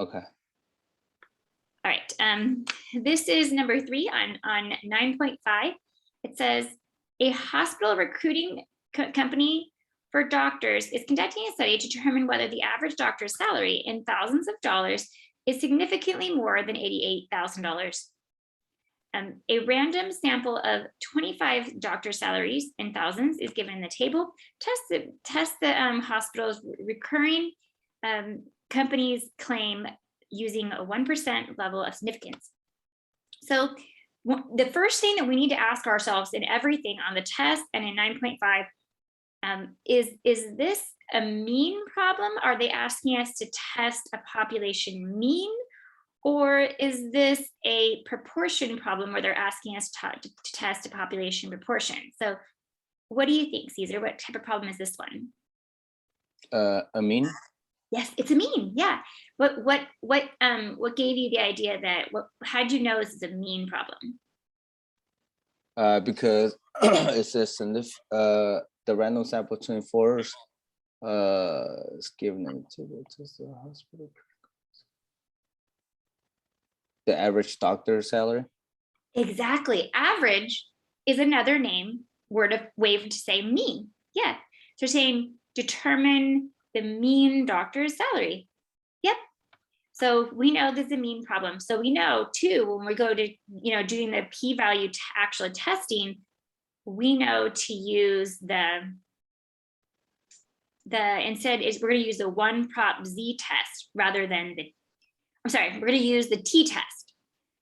Okay. All right. This is number 3 on 9.5. It says a hospital recruiting company for doctors is conducting a study to determine whether the average doctor's salary in thousands of dollars is significantly more than $88,000. A random sample of 25 doctor salaries in thousands is given in the table. Test the hospital's recurring company's claim using a 1% level of significance. So the first thing that we need to ask ourselves in everything on the test and in 9.5 is this a mean problem? Are they asking us to test a population mean? Or is this a proportion problem where they're asking us to test a population proportion? So what do you think, Caesar? What type of problem is this one? A mean? Yes, it's a mean. Yeah. What gave you the idea that how'd you know this is a mean Because it says the random sample 24 is given in the table to the hospital. The average doctor salary. Exactly. Average is another way to say mean. Yeah. So saying determine the mean doctor's salary. Yep. So we know this is a mean problem. So we know too, when we go to, doing the p-value actual testing, we know to use instead is we're going to use the one prop z test rather than we're going to use the t-test.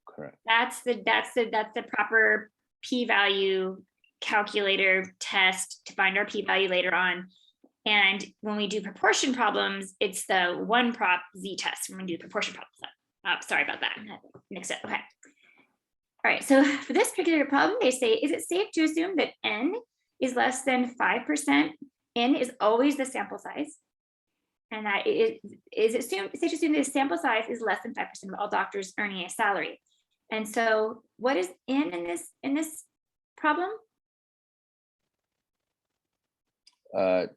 Correct. That's the proper p-value calculator test to find our p-value later on. And when we do proportion problems, it's the one prop z test when we do proportion problems. Sorry about that. Mixed up. Okay. All right. So for this particular problem, they say, is it safe to assume that n is less than 5%? N is always the sample size. And that is safe to assume that the sample size is less than 5% of all doctors earning a salary. And so what is n in this problem? No.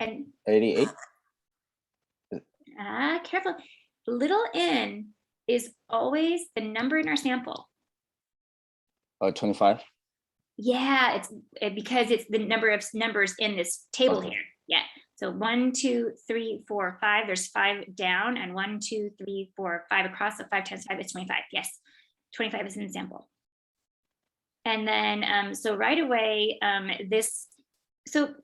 And 88. Careful. Little n is always the number in our sample. 25. Yeah, because it's the number of numbers in this table Okay. here. Yeah. So 1, 2, 3, 4, 5. There's 5 down, and 1, 2, 3, 4, 5 across. So 5 times 5 is 25. Yes, 25 is in the sample. And then so right away, so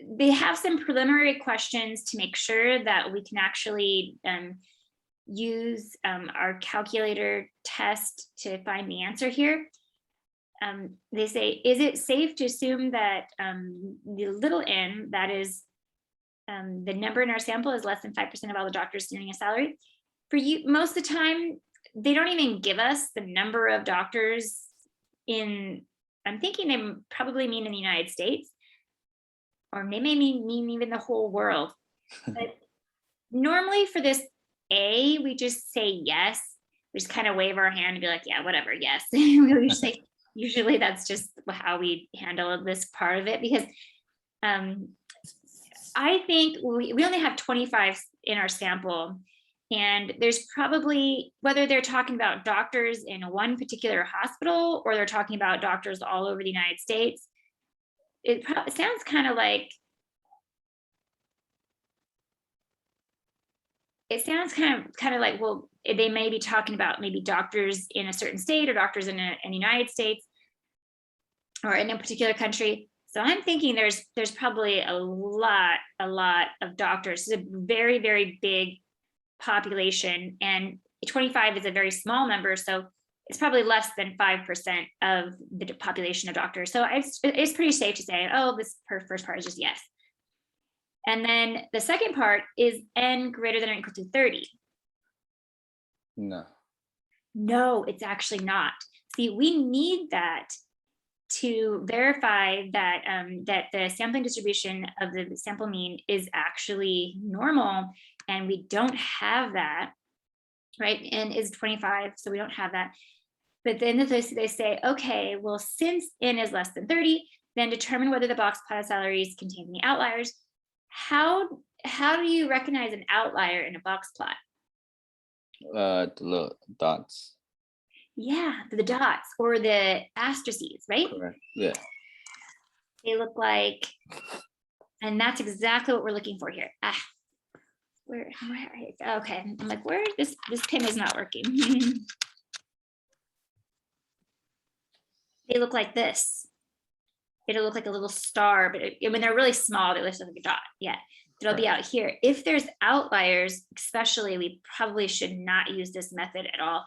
they have some preliminary questions to make sure that we can actually use our calculator test to find the answer here. They say, is it safe to assume that the little n, that is the number in our sample, is less than 5% of all the doctors earning a salary? For you, most of the time, they don't even give us the number of doctors I'm thinking they probably mean in the United States, or they may mean even the whole world. But normally for this A, we just say yes. We just kind of wave our hand and be like, yeah, whatever, yes. We just say, usually that's just how we handle this part of it, because I think we only have 25 in our sample. And there's probably, whether they're talking about doctors in one particular hospital or they're talking about doctors all over the United States, it sounds kind of like, well, they may be talking about maybe doctors in a certain state or doctors in the United States or in a particular country. So I'm thinking there's probably a lot of doctors. It's a very, very big population, and 25 is a very small number, so it's probably less than 5% of the population of doctors. So it's pretty safe to say, oh, this first part is just yes. And then the second part is n greater than or equal to 30. No, it's actually not. See, we need that to verify that that the sampling distribution of the sample mean is actually normal, and we don't have that, right? N is 25, so we don't have that. But then they say, okay, well, since n is less than 30, Then determine whether the box plot of salaries contains any outliers. How do you recognize an outlier in a box plot? The little dots. Yeah, the dots or the asterisks, right? Correct. Yeah. They look like, and that's exactly what we're looking for here. Where okay, I'm like, where this pin is not working. They look like this. It'll look like a little star, but when they're really small, they look like a dot. Yeah, it'll be out here. If there's outliers, especially, we probably should not use this method at all.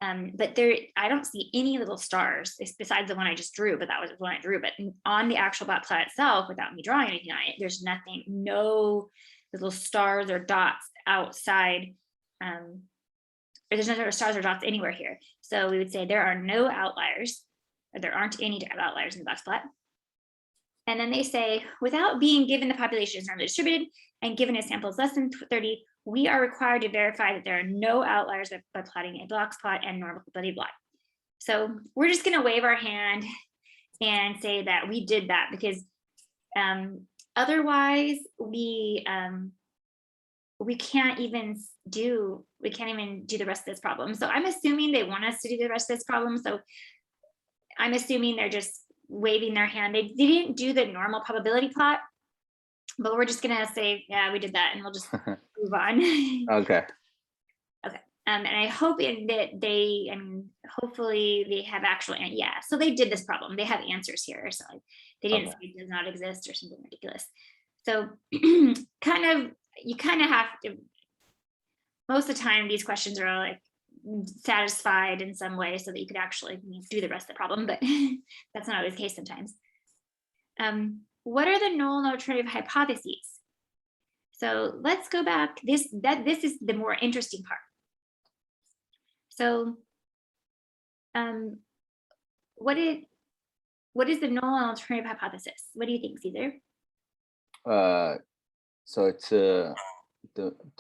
But I don't see any little stars besides the one I just drew, but that was the one I drew. But on the actual dot plot itself, without me drawing anything on it, there's nothing, no little stars or dots outside. Or there's no stars or dots anywhere here. So we would say there are no outliers, or there aren't any outliers in the box plot. And then they say, without being given the population is normally distributed and given a sample is less than 30, we are required to verify that there are no outliers by plotting a box plot and normal probability plot. So we're just going to wave our hand and say that we did that, because otherwise we can't even do the rest of this problem. So I'm assuming they want us to do the rest of this problem. So I'm assuming they're just waving their hand. They didn't do the normal probability plot, but we're just gonna say, yeah, we did that, and we'll just move on. Okay. Okay. And I hope that hopefully they have actual, yeah, so they did this problem. They have answers here. So they didn't say it does not exist or something ridiculous. So you kind of have to, most of the time, these questions are like satisfied in some way so that you could actually do the rest of the problem, but that's not always the case sometimes. What are the null and alternative hypotheses? So let's go back. This is the more interesting part. So what is the null and alternative hypothesis? What do you think, Caesar? So it's the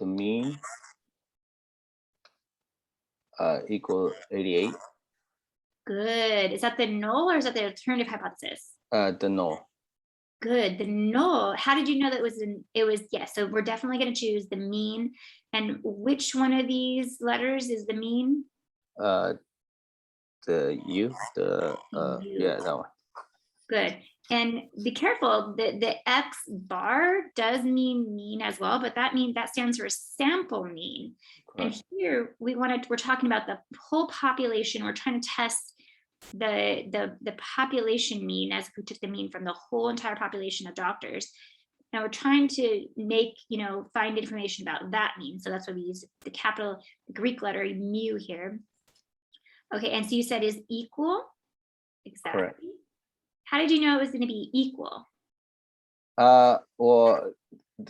mean equal 88. Good. Is that the null or is that the alternative hypothesis? The null. Good. The null. How did you know that it was yes? So we're definitely going to choose the mean. And which one of these letters is the mean? The U. Yeah, that one. Good. And be careful. The X bar does mean mean as well, but that stands for sample mean. Correct. And here we're talking about the whole population. We're trying to test the population mean, as if we took the mean from the whole entire population of doctors. Now we're trying to make, find information about that mean. So that's why we use the capital Greek letter mu here. Okay, and so you said is equal. Exactly. Correct. How did you know it was going to be equal? Well,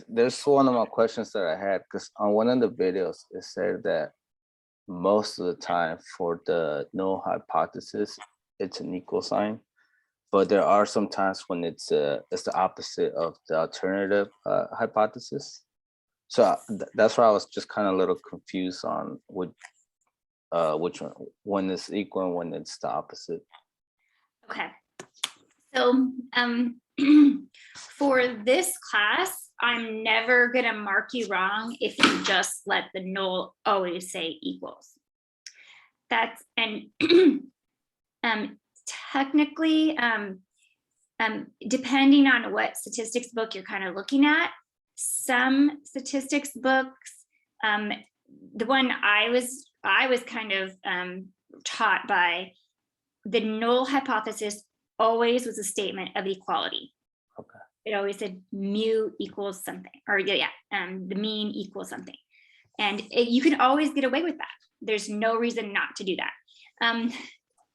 there's one of my questions that I had, because on one of the videos it said that most of the time for the null hypothesis it's an equal sign, but there are some times when it's the opposite of the alternative hypothesis. So that's why I was just kind of a little confused on which one, when it's equal and when it's the opposite. Okay. So for this class, I'm never going to mark you wrong if you just let the null always say equals. That's, and technically, depending on what statistics book you're kind of looking at, some statistics books, the one I was kind of taught by, the null hypothesis always was a statement of equality. Okay. It always said mu equals something, or the mean equals something. And you can always get away with that. There's no reason not to do that.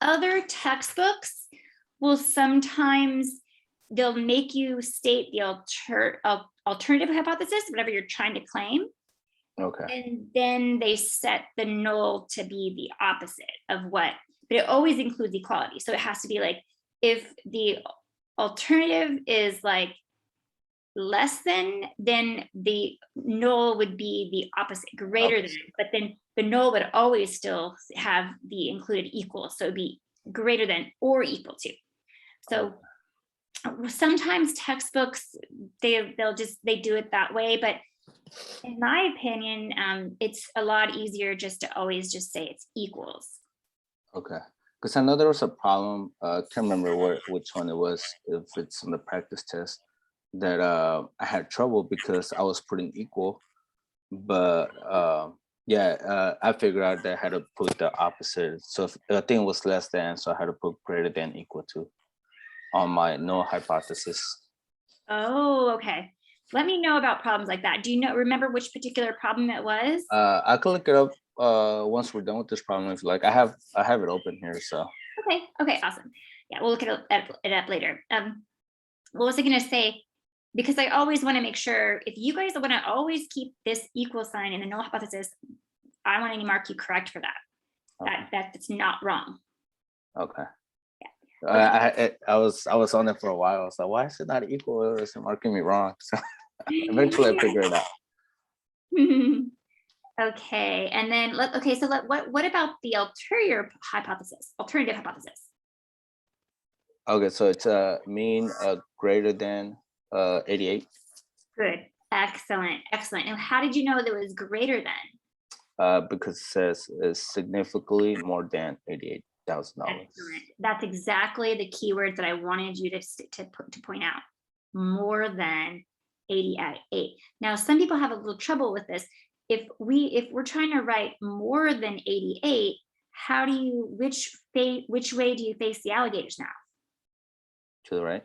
Other textbooks will sometimes, they'll make you state the alternative hypothesis, whatever you're trying to claim. Okay. And then they set the null to be the opposite of what, but it always includes equality. So it has to be like, if the alternative is like less than, then the null would be the opposite, greater than, but then the null would always still have the included equal. So it'd be greater than or equal to. So sometimes textbooks, they'll just, they do it that way, but in my opinion, it's a lot easier just to always just say it's equals. Okay. Because I know there was a problem. Can't remember which one it was. If it's on the practice test, that I had trouble because I was putting equal, but yeah, I figured out that I had to put the opposite. So if I think it was less than, so I had to put greater than equal to on my null hypothesis. Oh, okay. Let me know about problems like that. Do you remember which particular problem it was? I could look it up once we're done with this problem if you like. I have it open here, so Okay, okay, awesome. Yeah, we'll look it up later. What was I gonna say? Because I always want to make sure, if you guys want to always keep this equal sign in the null hypothesis, I want to mark you correct for that. okay. That's not wrong. Okay. Okay. I was on it for a while. I was like, why is it not equal? It's marking me wrong. So eventually I figured it out. Okay, and then what about the alternative hypothesis? Okay, so it's mean greater than 88. Good, excellent. And how did you know that it was greater than? Because it says is significantly more than $88,000. Excellent. That's exactly the keywords that I wanted you to point out. More than 88. Now, some people have a little trouble with this. If we're trying to write more than 88, how do you, which way do you face the alligators now? To the right.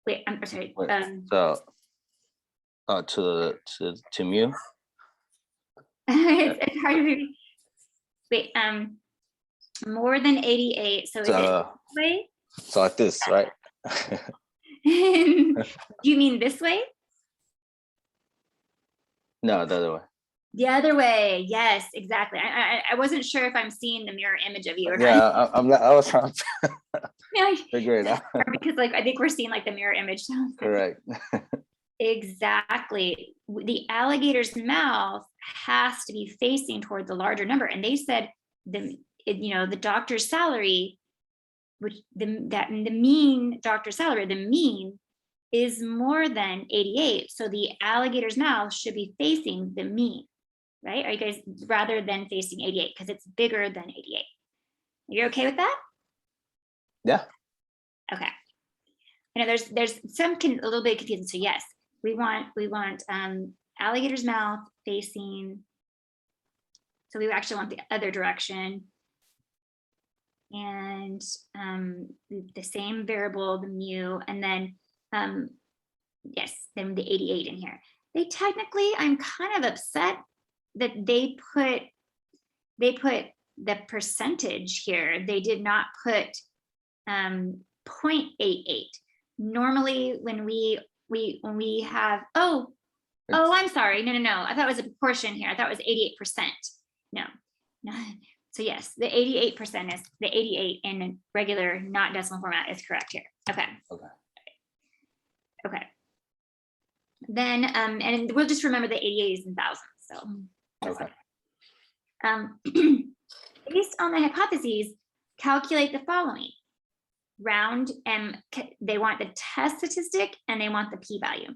Wait, I'm sorry. Wait, so to mu. It's hard to read. Wait, more than 88. So is it this way? So like this, right? Do you mean this way? No, the other way. The other way, yes, exactly. I wasn't sure if I'm seeing the mirror image of you or Yeah, not. I was trying to figure it out. Because I think we're seeing like the mirror image. Correct. Exactly. The alligator's mouth has to be facing toward the larger number. And they said the doctor's salary, which the mean doctor's salary, the mean is more than 88. So the alligator's mouth should be facing the mean, right? Are you guys, rather than facing 88, because it's bigger than 88. You're okay with that? Yeah. Okay. There's some a little bit confusing. So yes, we want alligator's mouth facing. So we actually want the other direction. And the same variable, the mu, and then yes, then the 88 in here. They technically, I'm kind of upset that they put the percentage here. They did not put 0.88. Normally when we have, I'm sorry, no, I thought it was a proportion here. I thought it was 88%. No. So yes, the 88% is the 88 in regular, not decimal format, is correct here. Okay. Then and we'll just remember the 88 is in thousands. So okay. Based on the hypotheses, calculate the following. Round, and they want the test statistic and they want the p-value.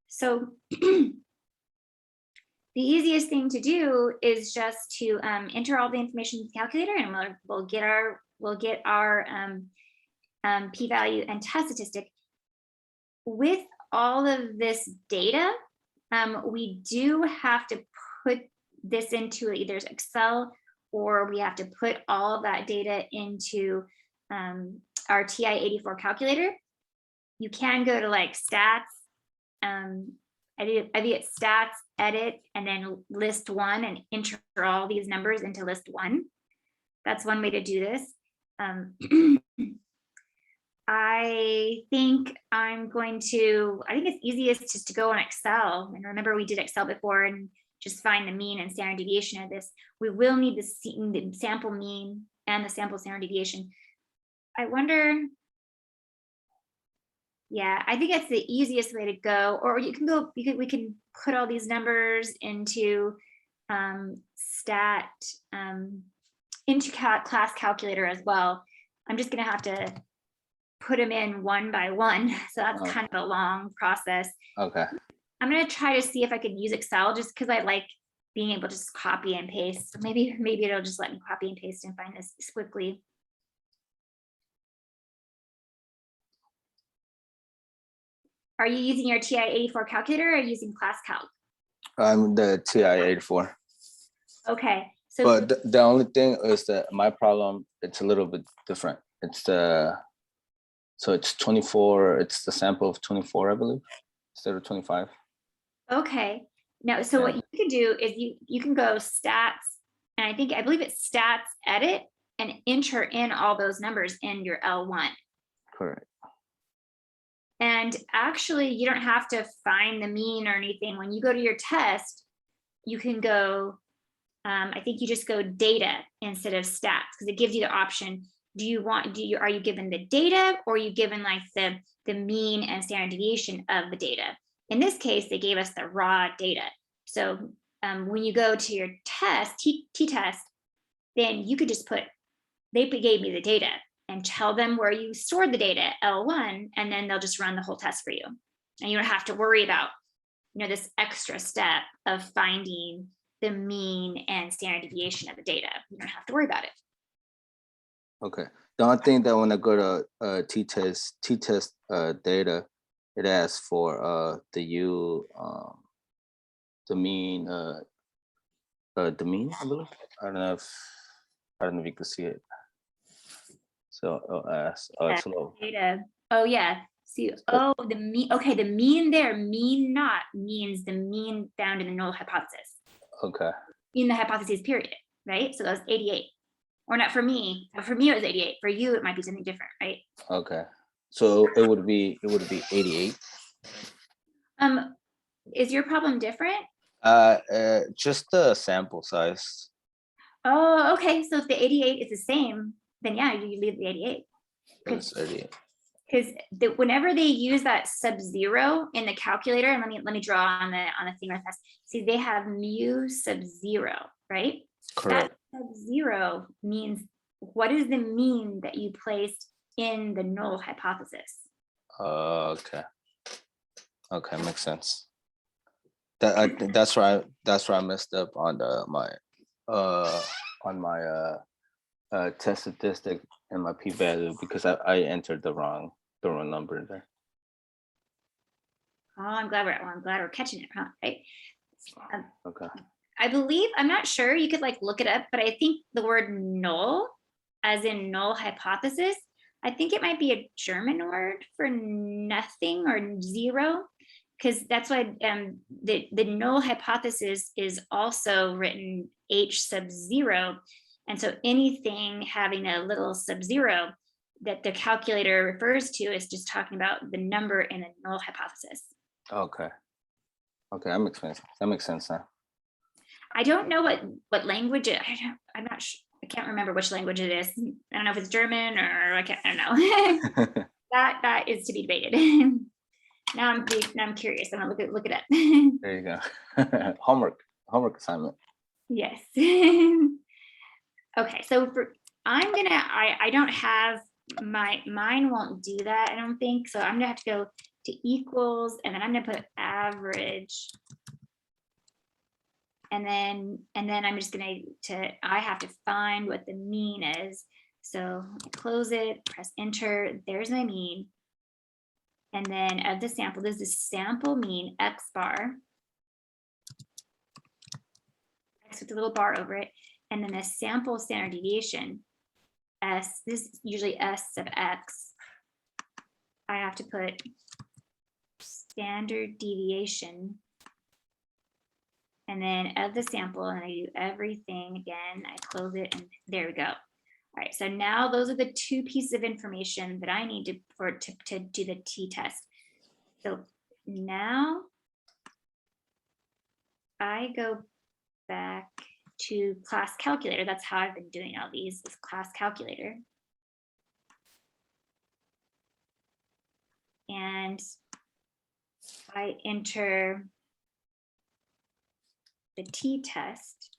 So the easiest thing to do is just to enter all the information in the calculator, and we'll get our p-value and test statistic. With all of this data, we do have to put this into either Excel, or we have to put all of that data into our TI-84 calculator. You can go to like stats, edit stats, edit, and then list one, and enter all these numbers into list one. That's one way to do this. I think it's easiest just to go on Excel. And remember, we did Excel before, and just find the mean and standard deviation of this. We will need the sample mean and the sample standard deviation. I wonder, yeah, I think that's the easiest way to go. Or you can go, we can put all these numbers into into class calculator as well. I'm just gonna have to put them in one by one. So that's Oh. kind of a long process. Okay. I'm gonna try to see if I could use Excel just because I like being able to just copy and paste. Maybe it'll just let me copy and paste and find this quickly. Are you using your TI-84 calculator or are you using ClassCalc? I'm the TI-84. Okay, so But the only thing is that my problem, it's a little bit different. It's so it's 24, it's the sample of 24, I believe, instead of 25. okay. Now, so what Yeah. you can do is you can go stats, and I believe it's stats edit and enter in all those numbers in your L1. Correct. And actually, you don't have to find the mean or anything. When you go to your test, you can go, I think you just go data instead of stats because it gives you the option. Are you given the data or are you given like the mean and standard deviation of the data? In this case, they gave us the raw data. So when you go to your test, t-test, then you could just they gave me the data and tell them where you stored the data, L1, and then they'll just run the whole test for you. And you don't have to worry about, this extra step of finding the mean and standard deviation of the data. You don't have to worry about it. Okay. The only thing that when I go to t-test data, it asks for the mean, I believe. I don't know if you can see it. So I'll ask. Oh, it's low. Data. Oh yeah. See. Oh, the mean. Okay, the mean there, mean not means the mean found in the null hypothesis. Okay. In the hypothesis period, right? So that was 88. Or not for me. For me, it was 88. For you, it might be something different, right? Okay. So it would be 88. Is your problem different? Just the sample size. Oh, okay. So if the 88 is the same, then yeah, you leave the 88. It's 88. Because whenever they use that sub-zero in the calculator, and let me draw on the thing real fast. See, they have mu sub-zero, right? Correct. That sub-zero means what is the mean that you placed in the null hypothesis? Okay. Okay, makes sense. That's why I messed up on my test statistic and my p-value because I entered the wrong number there. Oh, I'm glad we're catching it, huh? Right? Okay. I believe, I'm not sure, you could like look it up, but I think the word null, as in null hypothesis, I think it might be a German word for nothing or zero, because that's why the null hypothesis is also written H sub zero. And so anything having a little sub-zero that the calculator refers to is just talking about the number in a null hypothesis. Okay. Okay, that makes sense now. I don't know what language I'm not sure. I can't remember which language it is. I don't know if it's German or I don't know. that is to be debated. Now I'm curious. I'm gonna look it up. There you go. Homework assignment. Yes. Okay, so I don't have mine won't do that, I don't think. So I'm gonna have to go to equals, and then I'm gonna put average. And then I'm just I have to find what the mean is. So close it, press enter, there's my mean. And then of the sample, this is sample mean X bar. X with a little bar over it. And then the sample standard deviation, S, this is usually S of X. I have to put standard deviation. And then of the sample, and I do everything again, I close it, and there we go. All right, so now those are the two pieces of information that I need to do the t-test. So now I go back to class calculator. That's how I've been doing all these, is class calculator. And I enter the t-test.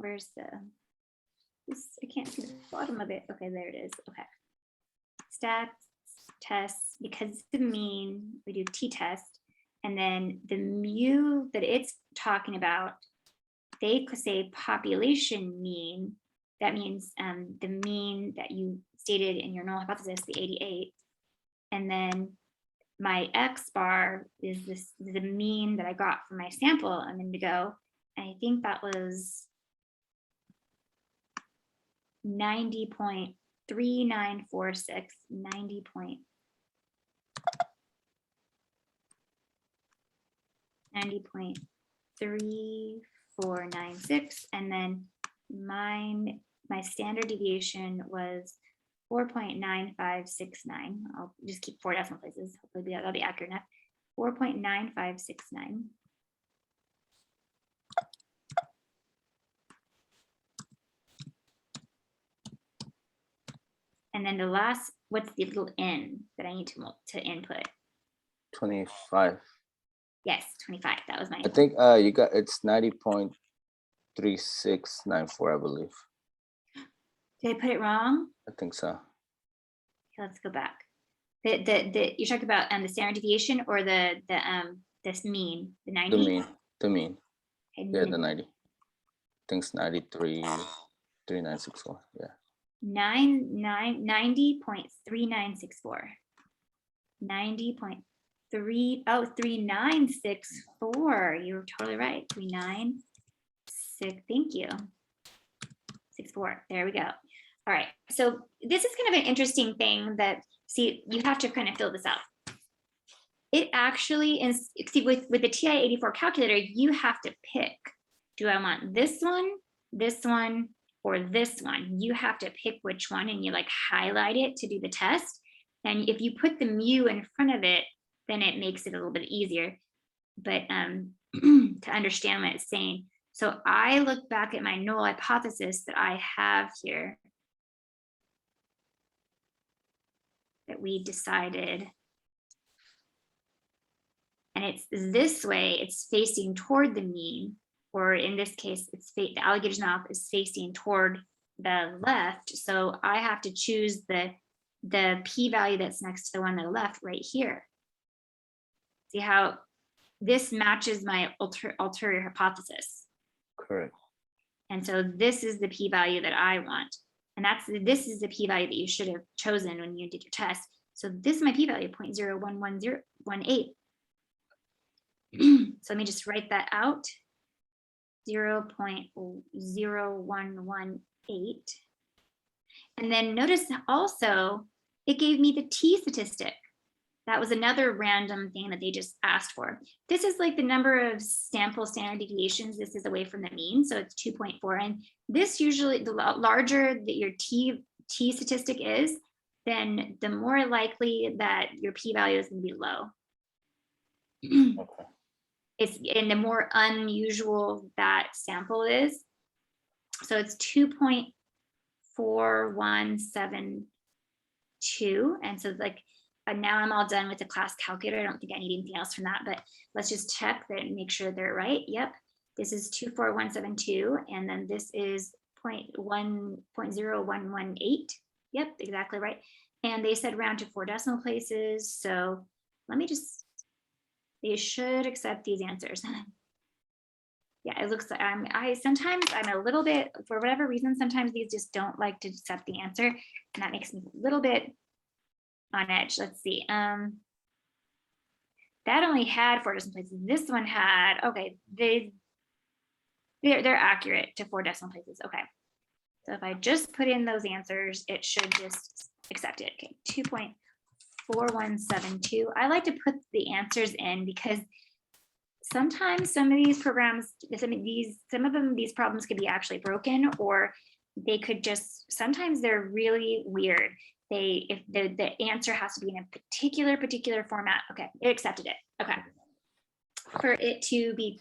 where's the, this, I can't see the bottom of it. Okay, there it is. Okay. Stats, tests, because it's the mean, we do t-test. And then the mu that it's talking about, they could say population mean. That means the mean that you stated in your null hypothesis, the 88. And then my X bar is this, the mean that I got from my sample a minute ago. And I think that was 90.3946, 90.3496, and then my standard deviation was 4.9569. I'll just keep 4 decimal places. Hopefully that'll be accurate enough. 4.9569. And then the last, what's the little n that I need to input? 25. Yes, 25. That was my. I think you got, it's 90.3694, I believe. Did I put it wrong? I think so. Okay, let's go back. The you're talking about the standard deviation or this mean, the 90? The mean. Okay, Yeah, the 90. I think it's 93.3964. Yeah. 90.3964. 3964. You're totally right. 396. Thank you. 64. There we go. All right. So this is kind of an interesting thing that, see, you have to kind of fill this out. It actually is, see, with the TI-84 calculator, you have to pick, do I want this one, or this one? You have to pick which one, and you like highlight it to do the test. And if you put the mu in front of it, then it makes it a little bit easier. But to understand what it's saying. So I look back at my null hypothesis that I have here that we decided. And it's this way, it's facing toward the mean, or in this case, it's the alligator's mouth is facing toward the left. So I have to choose the p-value that's next to the one on the left right here. See how this matches my ulterior hypothesis. Correct. And so this is the p-value that I want. And this is the p-value that you should have chosen when you did your test. So this is my p-value, 0.01118. So let me just write that out. 0.0118. And then notice also, it gave me the t statistic. That was another random thing that they just asked for. This is like the number of sample standard deviations. This is away from the mean, so it's 2.4. And this usually, the larger that your t statistic is, then the more likely that your p-value is going to be low. Okay. It's, and the more unusual that sample is. So it's 2.4172. And so like, now I'm all done with the class calculator. I don't think I need anything else from that, but let's just check that and make sure they're right. Yep, this is 24172, and then this is 0.0118. Yep, exactly right. And they said round to 4 decimal places. So let me just, they should accept these answers. Yeah, it looks like sometimes I'm a little bit, for whatever reason, sometimes these just don't like to accept the answer, and that makes me a little bit on edge. Let's see. That only had 4 decimal places. This one had, okay, they're accurate to 4 decimal places. Okay. So if I just put in those answers, it should just accept it. Okay, 2.4172. I like to put the answers in because sometimes some of these programs, some of them, these problems could be actually broken, or they could just, sometimes they're really weird. If the answer has to be in a particular format. Okay, it accepted it. Okay, for it to be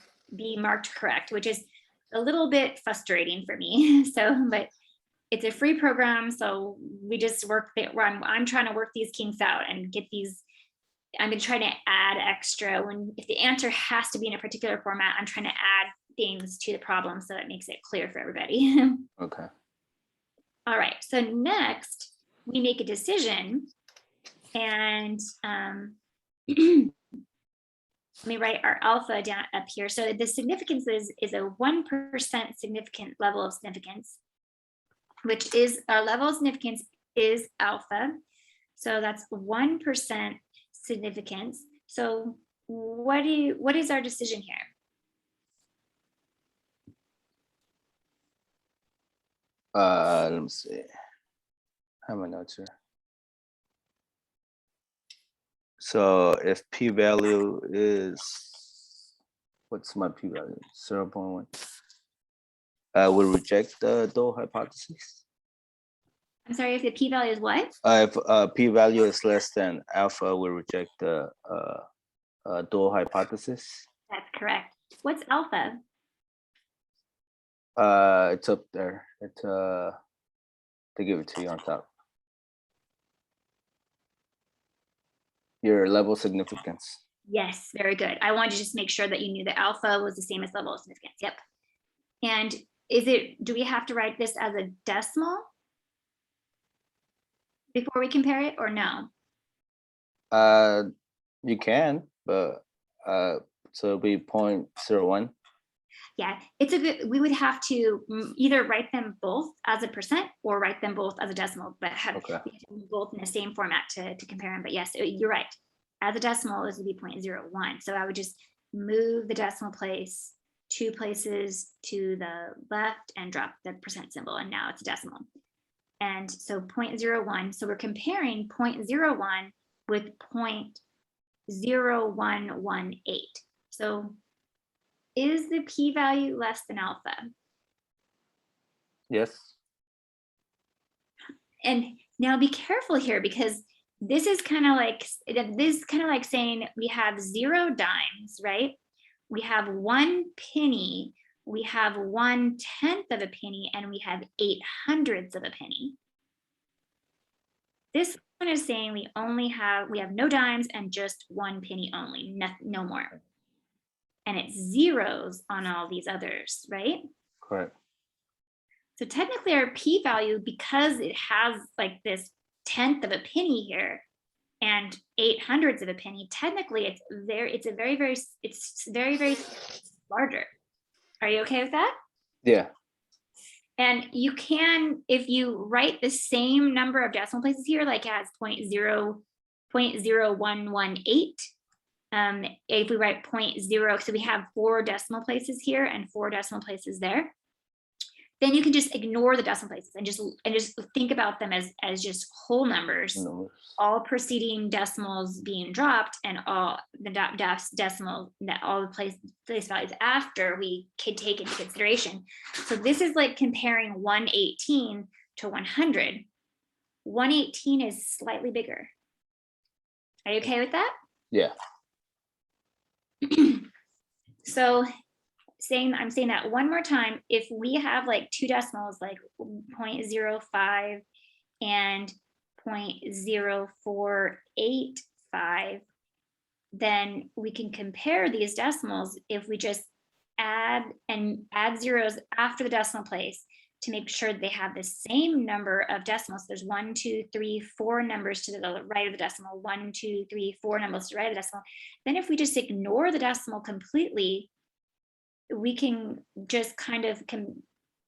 marked correct, which is a little bit frustrating for me. So, but it's a free program, so we just work it. I'm trying to work these kinks out and get these. I'm gonna try to add extra if the answer has to be in a particular format. I'm trying to add things to the problem so it makes it clear for everybody. Okay. All right, so next we make a decision, and let me write our alpha down up here. So the significance is a 1% significant level of significance, which is our level of significance is alpha. So that's 1% significance. So what is our decision here? Let me see. I have my notes here. So if p-value is, what's my p-value? 0.1. We'll reject the null hypothesis. I'm sorry, if the p-value is what? If p-value is less than alpha, we'll reject the null hypothesis. That's correct. What's alpha? It's up there. It's they give it to you on top. Your level of significance. Yes, very good. I wanted to just make sure that you knew that alpha was the same as level of significance. Yep. And do we have to write this as a decimal before we compare it, or no? You can, but so it'll be 0.01. Yeah, it's a good, we would have to either write them both as a percent or write them both as a decimal, but have Okay. both in the same format to compare them. But yes, you're right. As a decimal, this would be 0.01. So I would just move the decimal place 2 places to the left and drop the percent symbol, and now it's a decimal. And so 0.01, so we're comparing 0.01 with 0.0118. So is the p-value less than alpha? Yes. And now be careful here, because this is kind of like saying we have 0 dimes, right? We have 1 penny, we have 1/10 of a penny, and we have 8/100 of a penny. This one is saying we have no dimes and just 1 penny only, no more. And it's zeros on all these others, right? Correct. So technically our p-value, because it has like this 1/10 of a penny here and 8/100 of a penny, technically it's very, very larger. Are you okay with that? Yeah. And you can, if you write the same number of decimal places here, like as 0.0118, if we write 0.0, so we have 4 decimal places here and 4 decimal places there, then you can just ignore the decimal places and just think about them as just whole numbers, all preceding decimals being dropped, and all the decimal, all the place values after we could take into consideration. So this is like comparing 118 to 100. 118 is slightly bigger. Are you okay with that? Yeah. So I'm saying that one more time. If we have like 2 decimals, like 0.05 and 0.0485, then we can compare these decimals if we just add zeros after the decimal place to make sure they have the same number of decimals. There's 1, 2, 3, 4 numbers to the right of the decimal, 1, 2, 3, 4 numbers to the right of the decimal. Then if we just ignore the decimal completely, we can just kind of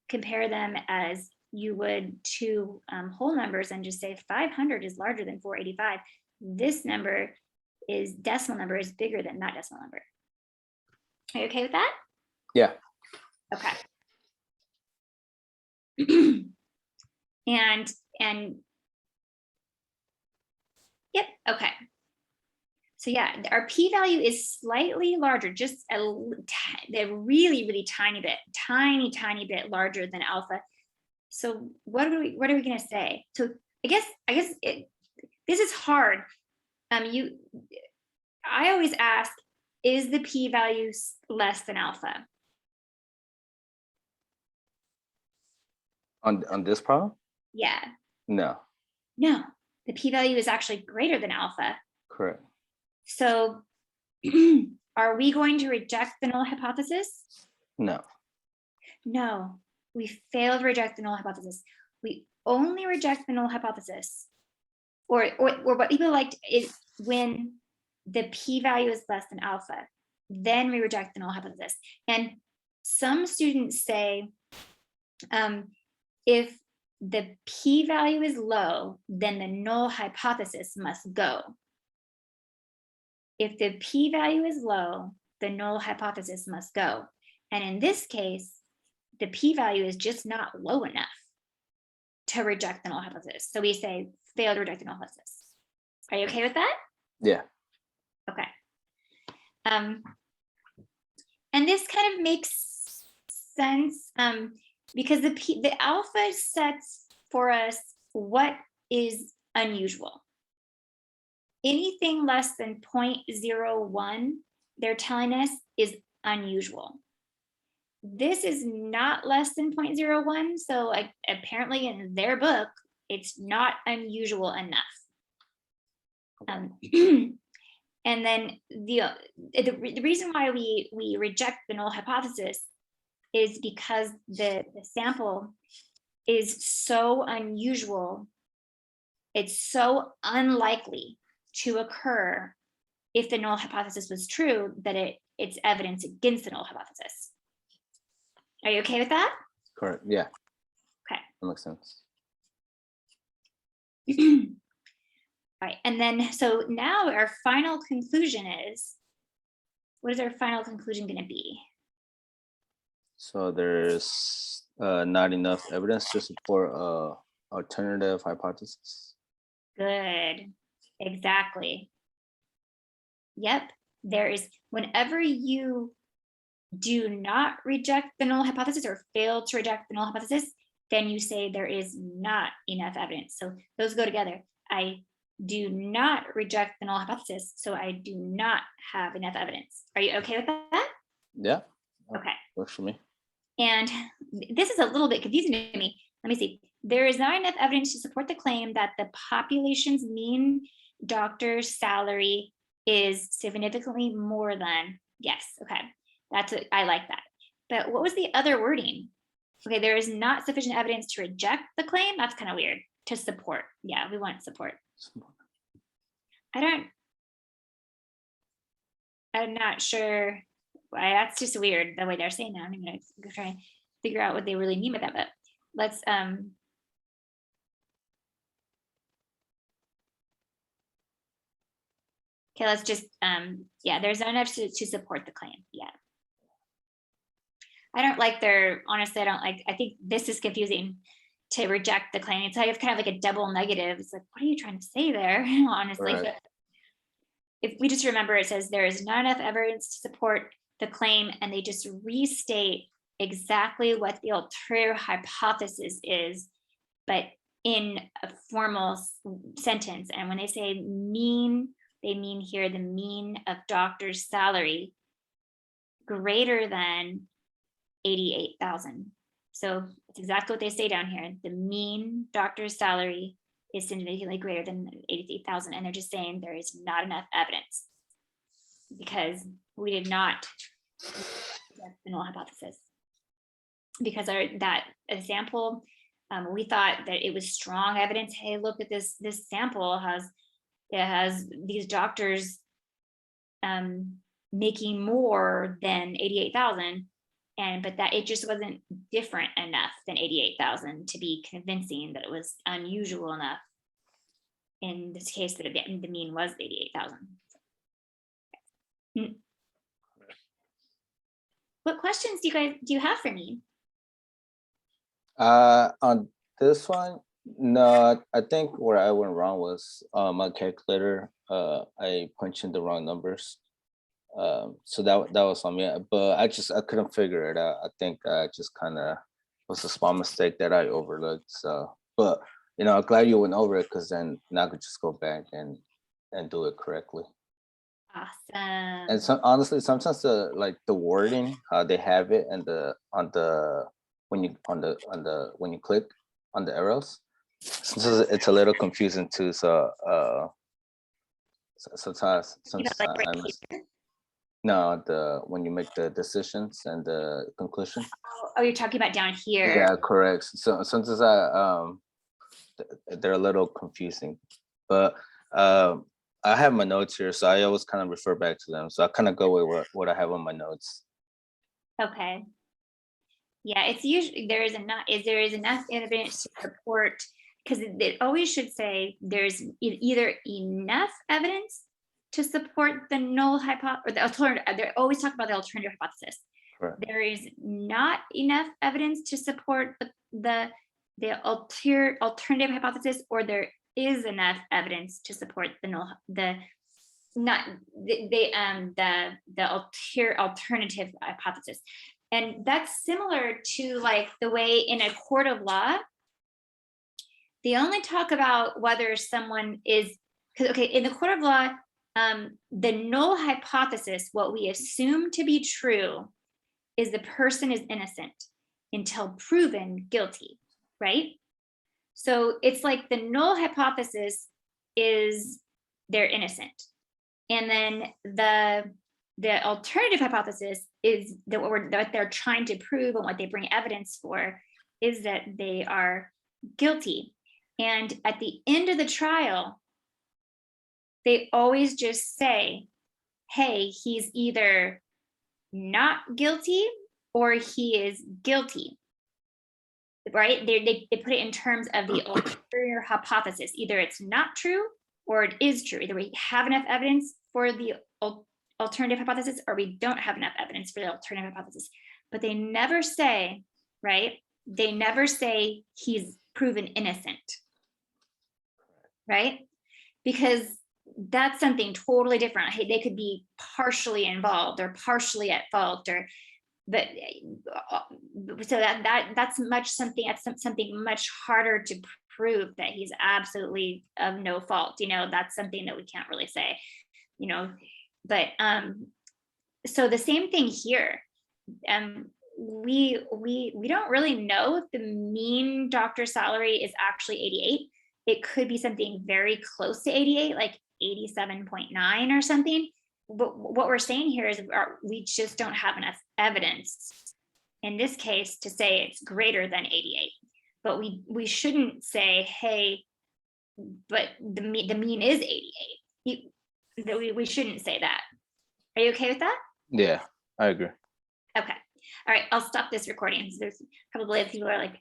compare them as you would 2 whole numbers and just say 500 is larger than 485. This number decimal number is bigger than that decimal number. Are you okay with that? Yeah. Okay. and yep, okay. So yeah, our p-value is slightly larger, just they're really tiny bit larger than alpha. So what are we going to say? So I guess this is hard. I always ask, is the p-value less than alpha? On this problem? Yeah. No. No, the p-value is actually greater than alpha. Correct. So are we going to reject the null hypothesis? No. No, we fail to reject the null hypothesis. We only reject the null hypothesis. Or what people liked is when the p-value is less than alpha, then we reject the null hypothesis. And some students say, if the p-value is low, then the null hypothesis must go. If the p-value is low, the null hypothesis must go. And in this case, the p-value is just not low enough to reject the null hypothesis. So we say fail to reject the null hypothesis. Are you okay with that? Yeah. Okay. And this kind of makes sense because the alpha sets for us what is unusual. Anything less than 0.01, they're telling us, is unusual. This is not less than 0.01, so apparently in their book, it's not unusual enough. And then the reason why we reject the null hypothesis is because the sample is so unusual. It's so unlikely to occur if the null hypothesis was true that it's evidence against the null hypothesis. Are you okay with that? Correct. Yeah. Okay. That makes sense. All right, and then so now our final conclusion is, what is our final conclusion going to be? So there's not enough evidence to support alternative hypothesis. Good, exactly. Yep, there is, whenever you do not reject the null hypothesis or fail to reject the null hypothesis, then you say there is not enough evidence. So those go together. I do not reject the null hypothesis, so I do not have enough evidence. Are you okay with that? Yeah. Okay. Works for me. And this is a little bit confusing to me. Let me see. There is not enough evidence to support the claim that the population's mean doctor's salary is significantly more than, yes, okay. I like that. But what was the other wording? Okay, there is not sufficient evidence to reject the claim. That's kind of weird. To support. Yeah, we want support. I'm not sure why. That's just weird the way they're saying that. I'm gonna try and figure out what they really mean by that, but let's okay, let's just yeah, there's not enough to support the claim. Yeah. I don't like honestly, I think this is confusing to reject the claim. It's kind of like a double negative. It's like, what are you trying to say there? Honestly, Right. but if we just remember, it says there is not enough evidence to support the claim, and they just restate exactly what the alternative hypothesis is, but in a formal sentence. And when they say mean, they mean here the mean of doctor's salary greater than 88,000. So it's exactly what they say down here. The mean doctor's salary is significantly greater than 88,000. And they're just saying there is not enough evidence because we did not reject the null hypothesis. Because that sample, we thought that it was strong evidence. Hey, look at this sample has these doctors making more than 88,000. But that it just wasn't different enough than 88,000 to be convincing that it was unusual enough in this case that the mean was 88,000. What questions do you have for me? On this one, no, I think where I went wrong was my calculator. I punched in the wrong numbers. So that was on me, but I couldn't figure it out. I think I just kind of was a small mistake that I overlooked. So, but I'm glad you went over it because then now I could just go back and do it correctly. Awesome. And so honestly, sometimes the wording, how they have it, and when you click on the arrows, sometimes it's a little confusing too. So sometimes I miss. No, when you make the decisions and the conclusion. Oh, you're talking about down here. Yeah, correct. So sometimes they're a little confusing, but I have my notes here, so I always kind of refer back to them. So I kind of go with what I have on my notes. Okay. Yeah, it's usually there is enough evidence to support, because it always should say there's either enough evidence to support the null hypothesis or the alternative. They always talk about the alternative hypothesis. Correct. There is not enough evidence to support the alternative hypothesis, or there is enough evidence to support the null alternative hypothesis. And that's similar to like the way in a court of law, they only talk about whether someone is, because okay, in the court of law, the null hypothesis, what we assume to be true, is the person is innocent until proven guilty, right? So it's like the null hypothesis is they're innocent. And then the alternative hypothesis is that what they're trying to prove and what they bring evidence for is that they are guilty. And at the end of the trial, they always just say, hey, he's either not guilty or he is guilty, right? They put it in terms of the ulterior hypothesis. Either it's not true or it is true. Either we have enough evidence for the alternative hypothesis or we don't have enough evidence for the alternative hypothesis. But they never say, right? They never say he's proven innocent, right? Because that's something totally different. Hey, they could be partially involved or partially at fault, or but so that's something much harder to prove that he's absolutely of no fault. That's something that we can't really say, but so the same thing here. We don't really know if the mean doctor salary is actually 88. It could be something very close to 88, like 87.9 or something. But what we're saying here is we just don't have enough evidence in this case to say it's greater than 88. But we shouldn't say, hey, but the mean is 88. We shouldn't say that. Are you okay with that? Yeah, I agree. Okay. All right, I'll stop this recording. There's probably people are like,